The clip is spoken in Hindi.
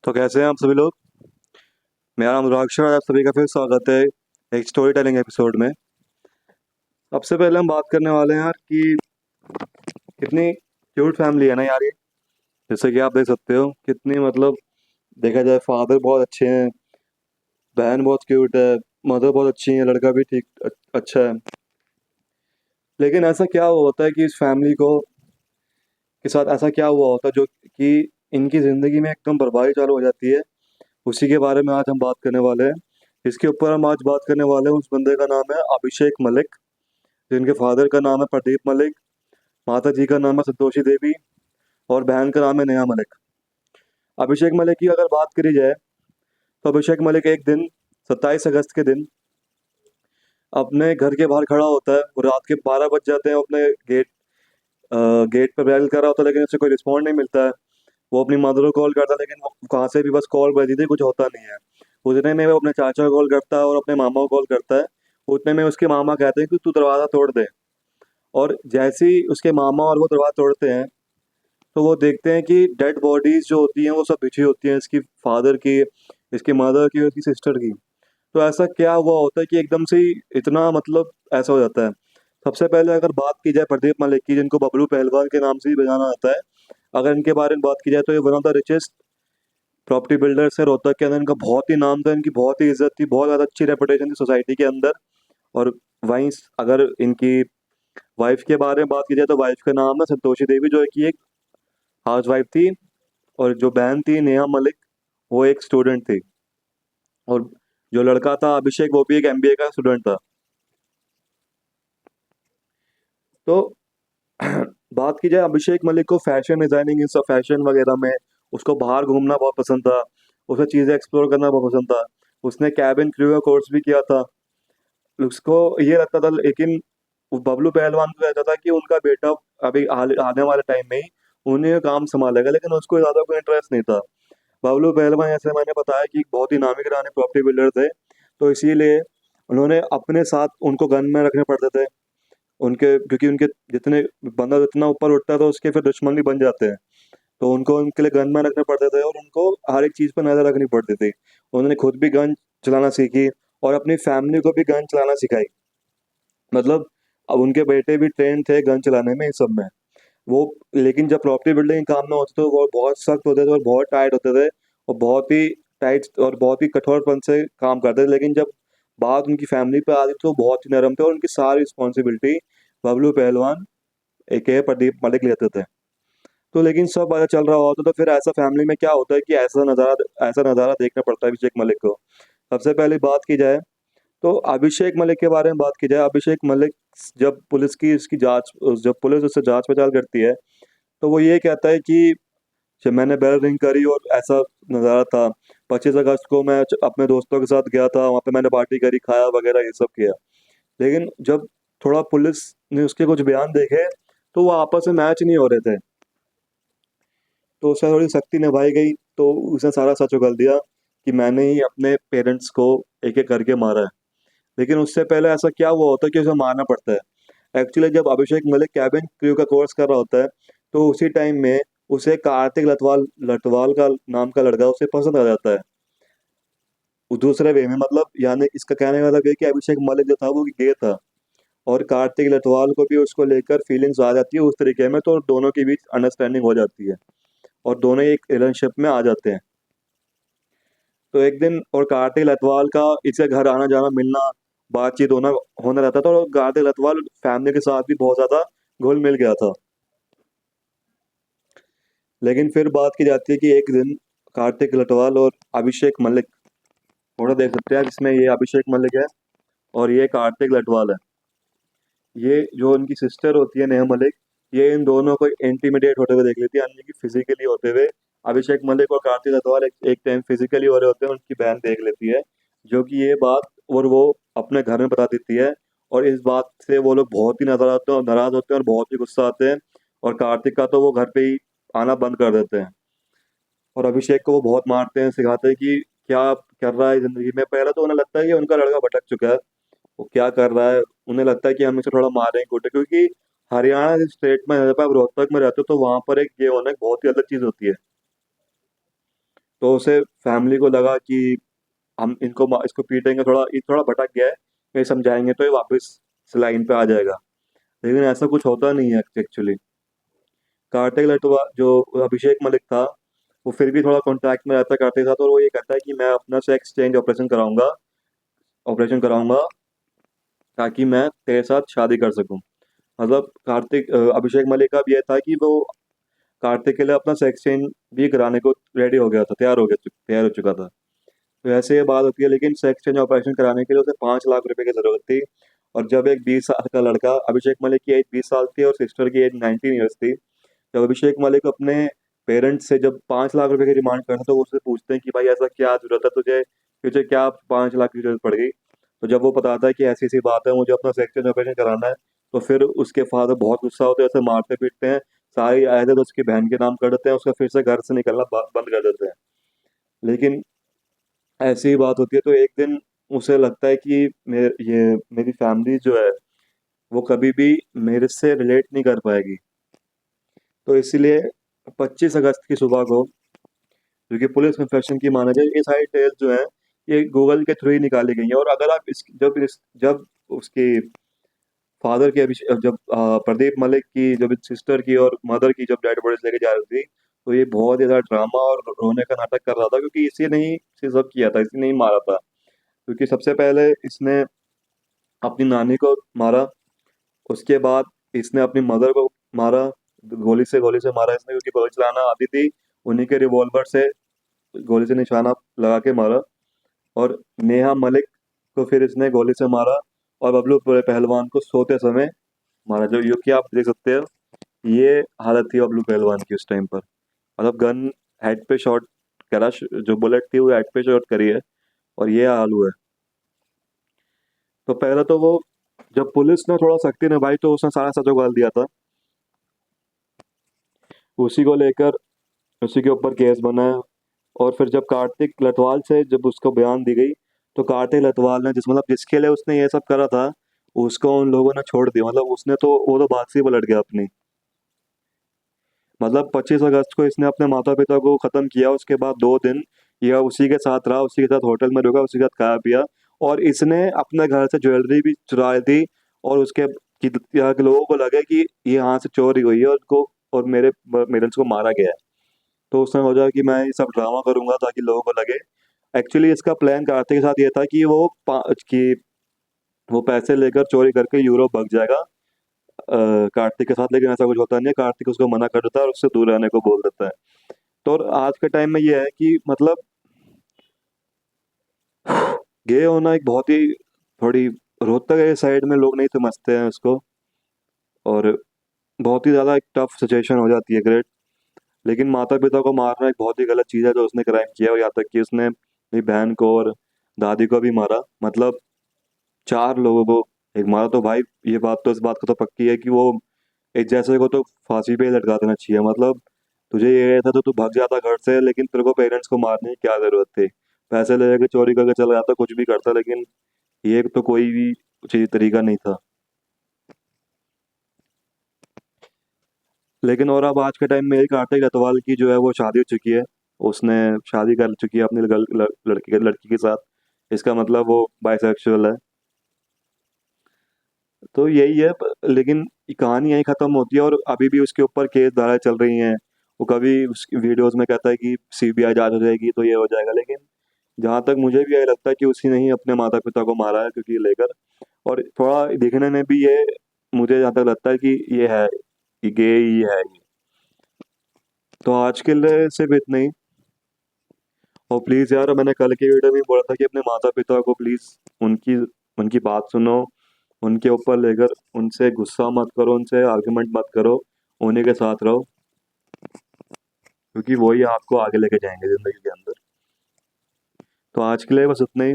तो कैसे हैं आप सभी लोग। मेरा नाम राक्षर है। आप सभी का फिर स्वागत है एक स्टोरी टेलिंग एपिसोड में। सबसे पहले हम बात करने वाले हैं यार कि कितनी क्यूट फैमिली है ना यार ये। जैसे कि आप देख सकते हो कितनी मतलब देखा जाए फादर बहुत अच्छे हैं, बहन बहुत क्यूट है, मदर बहुत अच्छी है, लड़का भी ठीक अच्छा है। लेकिन ऐसा क्या हुआ होता है कि इस फैमिली को के साथ ऐसा क्या हुआ होता है जो कि इनकी ज़िंदगी में एकदम बर्बादी चालू हो जाती है। उसी के बारे में आज हम बात करने वाले हैं। इसके ऊपर हम आज बात करने वाले हैं। उस बंदे का नाम है अभिषेक मलिक, जिनके फादर का नाम है प्रदीप मलिक, माता जी का नाम है संतोषी देवी और बहन का नाम है नेहा मलिक। अभिषेक मलिक की अगर बात करी जाए तो अभिषेक मलिक एक दिन 27 अगस्त के दिन अपने घर के बाहर खड़ा होता है और रात के 12 बज जाते हैं। अपने गेट पर बेल कर रहा होता है लेकिन उससे कोई रिस्पॉन्ड नहीं मिलता है। वो अपनी मदर को कॉल करता है लेकिन वो कहाँ से भी बस कॉल बजी थी, कुछ होता नहीं है। उतने में वो अपने चाचा को कॉल करता है और अपने मामा को कॉल करता है। उतने में उसके मामा कहते हैं कि तू दरवाज़ा तोड़ दे। और जैसे ही उसके मामा और वो दरवाज़ा तोड़ते हैं तो वो देखते हैं कि डेड बॉडीज जो होती हैं वो सब बिछी होती हैं, इसकी फादर की, इसकी मदर की और इसकी सिस्टर की। तो ऐसा क्या हुआ होता है कि एकदम से ही इतना मतलब ऐसा हो जाता है। सबसे पहले अगर बात की जाए प्रदीप मलिक की, जिनको बबलू पहलवान के नाम से भी जाना जाता है, अगर इनके बारे में बात की जाए तो ये one of the richest property builders है रोहतक के अंदर। इनका बहुत ही नाम था, इनकी बहुत ही इज्जत थी, बहुत ज़्यादा अच्छी रेपुटेशन थी सोसाइटी के अंदर। और वहीं अगर इनकी वाइफ के बारे में बात की जाए तो वाइफ का नाम है संतोषी देवी, जो है कि एक हाउस वाइफ थी। और जो बहन थी नेहा मलिक, वो एक स्टूडेंट थी। और जो लड़का था अभिषेक, वो भी एक एमबीए का स्टूडेंट था। तो बात की जाए अभिषेक मलिक को फैशन डिजाइनिंग, इन सब फैशन वगैरह में उसको बाहर घूमना बहुत पसंद था। उसे चीज़ें एक्सप्लोर करना बहुत पसंद था। उसने कैबिन क्रू का कोर्स भी किया था। उसको ये लगता था, लेकिन वो बबलू पहलवान को कहता था कि उनका बेटा अभी आने वाले टाइम में ही उन्हें ये काम संभालेगा, लेकिन उसको ज़्यादा कोई इंटरेस्ट नहीं था। बबलू पहलवान, जैसे मैंने बताया, कि बहुत ही नामी गिराने प्रॉपर्टी बिल्डर थे। तो इसीलिए उन्होंने अपने साथ उनको गन में रखने पड़ते थे उनके, क्योंकि उनके जितने बंदा जितना ऊपर उठता है तो उसके फिर दुश्मन भी बन जाते हैं। तो उनको उनके लिए गन में रखने पड़ते थे और उनको हर एक चीज़ पर नज़र रखनी पड़ती थी। उन्होंने खुद भी गन चलाना सीखी और अपनी फैमिली को भी गन चलाना सिखाई। मतलब अब उनके बेटे भी ट्रेन थे गन चलाने में, इस सब में। वो लेकिन जब प्रॉपर्टी बिल्डिंग काम में होते थे वो बहुत सख्त होते थे और बहुत टाइट होते थे और बहुत ही टाइट और बहुत ही कठोरपन से काम करते थे। लेकिन जब बात उनकी फैमिली पे आती तो बहुत ही नरम थे और उनकी सारी रिस्पॉन्सिबिलिटी बबलू पहलवान ए प्रदीप मलिक लेते थे। तो लेकिन सब अच्छा चल रहा होता तो फिर ऐसा फैमिली में क्या होता है कि ऐसा नज़ारा देखना पड़ता है अभिषेक मलिक को। सबसे पहले बात की जाए तो अभिषेक मलिक के बारे में बात की जाए। अभिषेक मलिक जब पुलिस की इसकी जांच जब पुलिस उससे जांच पड़ताल करती है तो वो ये कहता है कि जब मैंने बेल रिंग करी और ऐसा नज़ारा था, 25 अगस्त को मैं अपने दोस्तों के साथ गया था, वहाँ पे मैंने पार्टी करी, खाया वगैरह ये सब किया। लेकिन जब थोड़ा पुलिस ने उसके कुछ बयान देखे तो वो आपस में मैच नहीं हो रहे थे। तो उससे थोड़ी सख्ती निभाई गई तो उसने सारा सच उगल दिया कि मैंने ही अपने पेरेंट्स को एक एक करके मारा है। लेकिन उससे पहले ऐसा क्या हुआ होता है कि उसे मारना पड़ता है। एक्चुअली जब अभिषेक मलिक कैबिन क्रू का कोर्स कर रहा होता है तो उसी टाइम में उसे कार्तिक लटवाल लटवाल का नाम का लड़का उसे पसंद आ जाता है। वो दूसरे वे में, मतलब यानी इसका कहने का मतलब ये कि अभिषेक मलिक जो था वो गे था और कार्तिक लटवाल को भी उसको लेकर फीलिंग्स आ जाती है उस तरीके में, तो दोनों के बीच अंडरस्टैंडिंग हो जाती है और दोनों एक रिलेशनशिप में आ जाते हैं। तो एक दिन और कार्तिक लतवाल का इसके घर आना जाना मिलना बातचीत होना होने रहता था और कार्तिक लतवाल फैमिली के साथ भी बहुत ज्यादा घुल मिल गया था। लेकिन फिर बात की जाती है कि एक दिन कार्तिक लटवाल और अभिषेक मलिक, थोड़ा देख सकते हैं जिसमें ये अभिषेक मलिक है और ये कार्तिक लटवाल है। ये जो इनकी सिस्टर होती है नेहा मलिक, ये इन दोनों को इंटीमिडेट होते हुए देख लेती है, यानी कि फिजिकली होते हुए। अभिषेक मलिक और कार्तिक अथवाल एक टाइम फिजिकली हो रहे होते हैं, उनकी बहन देख लेती है, जो कि ये बात और वो अपने घर में बता देती है। और इस बात से वो लोग बहुत ही नाराज होते हैं और बहुत ही गुस्सा आते हैं। और कार्तिक का तो वो घर पे ही आना बंद कर देते हैं और अभिषेक को वो बहुत मारते हैं, सिखाते हैं कि क्या कर रहा है जिंदगी में। पहले तो उन्हें लगता है कि उनका लड़का भटक चुका है, वो क्या कर रहा है। उन्हें लगता है कि हम इसे थोड़ा मारें कूटें, क्योंकि हरियाणा जिस स्टेट में, जब आप रोहतक में रहते हो तो वहां पर एक ये होना एक बहुत ही अलग चीज होती है। तो उसे फैमिली को लगा कि हम इसको पीटेंगे, थोड़ा ये थोड़ा भटक गया है, ये समझाएंगे तो ये वापस लाइन पे आ जाएगा। लेकिन ऐसा कुछ होता नहीं है एक्चुअली। कार्तिक लटवा जो अभिषेक मलिक था, वो फिर भी थोड़ा कांटेक्ट में रहता है कार्तिक के साथ, और वो ये कहता है कि मैं अपना सेक्स चेंज ऑपरेशन कराऊंगा ताकि मैं तेरे साथ शादी कर सकूं। मतलब अभिषेक मलिक का भी ये था कि वो कार्तिक के लिए अपना सेक्स चेंज भी कराने को रेडी हो गया था, तैयार हो चुका था। तो ऐसे ये बात होती है, लेकिन सेक्स चेंज ऑपरेशन कराने के लिए उसे 5 लाख रुपए की जरूरत थी। और जब एक 20 साल का लड़का, अभिषेक मलिक की एज 20 साल थी और सिस्टर की एज 19 ईयर्स थी, जब अभिषेक मलिक अपने पेरेंट्स से जब 5 लाख रुपए की डिमांड करते हैं, तो वो उससे पूछते हैं कि भाई ऐसा क्या जरूरत है तुझे, तुझे क्या 5 लाख की जरूरत पड़ गई। तो जब वो बताता है कि ऐसी ऐसी बात है, मुझे अपना सेक्स चेंज ऑपरेशन कराना है, तो फिर उसके फादर बहुत गुस्सा होते हैं, उसे मारते पीटते हैं, सारी आयत उसकी बहन के नाम कर देते हैं, उसका फिर से घर से निकलना बंद कर देते हैं। लेकिन ऐसी ही बात होती है, तो एक दिन उसे लगता है कि मेरी फैमिली जो है वो कभी भी मेरे से रिलेट नहीं कर पाएगी। तो इसीलिए 25 अगस्त की सुबह को, जो कि पुलिस कन्फेशन की माना जाए, ये सारी डिटेल्स जो है ये गूगल के थ्रू ही निकाली गई है। और अगर आप जब उसकी फादर की जब प्रदीप मलिक की, जब सिस्टर की और मदर की जब डेड बॉडीज लेके जा रही थी, तो ये बहुत ज़्यादा ड्रामा और रोने का नाटक कर रहा था, क्योंकि इसी ने ही सब किया था, इसी ने ही मारा था। क्योंकि सबसे पहले इसने अपनी नानी को मारा, उसके बाद इसने अपनी मदर को मारा, गोली से मारा इसने, क्योंकि गोली चलाना आती थी, उन्हीं के रिवॉल्वर से गोली से निशाना लगा के मारा। और नेहा मलिक को फिर इसने गोली से मारा, और बबलू पहलवान को सोते समय मारा। जो यो कि आप देख सकते हो, ये हालत थी बबलू पहलवान की उस टाइम पर। मतलब गन हेड पे शॉट करा, जो बुलेट थी वो हेड पे शॉट करी है, और ये हाल हुआ है। तो पहले तो वो, जब पुलिस ने थोड़ा सख्ती निभाई, तो उसने सारा सच उगल दिया था। उसी को लेकर उसी के ऊपर केस बना है। और फिर जब कार्तिक लटवाल से जब उसको बयान दी गई, तो कार्तिक लटवाल ने जिसके लिए उसने ये सब करा था, उसको उन लोगों ने छोड़ दिया। मतलब उसने तो वो तो बात से ही पलट गया अपनी। मतलब 25 अगस्त को इसने अपने माता पिता को खत्म किया, उसके बाद 2 दिन यह उसी के साथ रहा, उसी के साथ होटल में रुका, उसी के साथ खाया पिया। और इसने अपने घर से ज्वेलरी भी चुरा ली थी, और उसके यहाँ के लोगों को लगे कि ये यहाँ से चोरी हुई है, और उसको और मेरे पेरेंट्स को मारा गया है। तो उसने सोचा कि मैं ये सब ड्रामा करूंगा ताकि लोगों को लगे। एक्चुअली इसका प्लान कार्तिक के साथ ये था कि वो पैसे लेकर चोरी करके यूरोप भाग जाएगा कार्तिक के साथ। लेकिन ऐसा कुछ होता नहीं है, कार्तिक उसको मना कर देता है और उससे दूर रहने को बोल देता है। तो और आज के टाइम में ये है कि मतलब गे होना एक बहुत ही थोड़ी रोहतक के साइड में लोग नहीं समझते हैं उसको, और बहुत ही ज़्यादा एक टफ सिचुएशन हो जाती है ग्रेट। लेकिन माता पिता को मारना एक बहुत ही गलत चीज़ है जो उसने क्राइम किया, और यहाँ तक कि उसने मेरी बहन को और दादी को भी मारा। मतलब 4 लोगों को एक मारा, तो भाई ये बात तो, इस बात को तो पक्की है कि वो एक जैसे को तो फांसी पे ही लटका देना चाहिए। मतलब तुझे ये था तो तू भाग जाता घर से, लेकिन तेरे को पेरेंट्स को मारने की क्या जरूरत थी। पैसे ले लेके चोरी करके चला जाता, कुछ भी करता, लेकिन ये तो कोई भी चीज तरीका नहीं था। लेकिन और अब आज के टाइम में एक कार्तिक अतवाल की जो है वो शादी हो चुकी है, उसने शादी कर चुकी है अपनी लड़की के साथ। इसका मतलब वो बाइसेक्सुअल है। तो यही है, लेकिन ये कहानी यहीं खत्म होती है, और अभी भी उसके ऊपर केस धाराएं चल रही हैं। वो कभी उसकी वीडियोस में कहता है कि सीबीआई जांच हो जाएगी तो ये हो जाएगा, लेकिन जहां तक मुझे भी यही लगता है कि उसी ने ही अपने माता पिता को मारा है, क्योंकि ये लेकर, और थोड़ा दिखने में भी ये, मुझे जहाँ तक लगता है कि ये है, कि गे ही है ये। तो आज के लिए सिर्फ इतना ही। और प्लीज़ यार, मैंने कल की वीडियो में बोला था कि अपने माता पिता को प्लीज़ उनकी उनकी बात सुनो, उनके ऊपर लेकर उनसे गुस्सा मत करो, उनसे आर्गुमेंट मत करो, उन्हीं के साथ रहो, क्योंकि वही आपको आगे लेके जाएंगे ज़िंदगी के अंदर। तो आज के लिए बस इतना ही।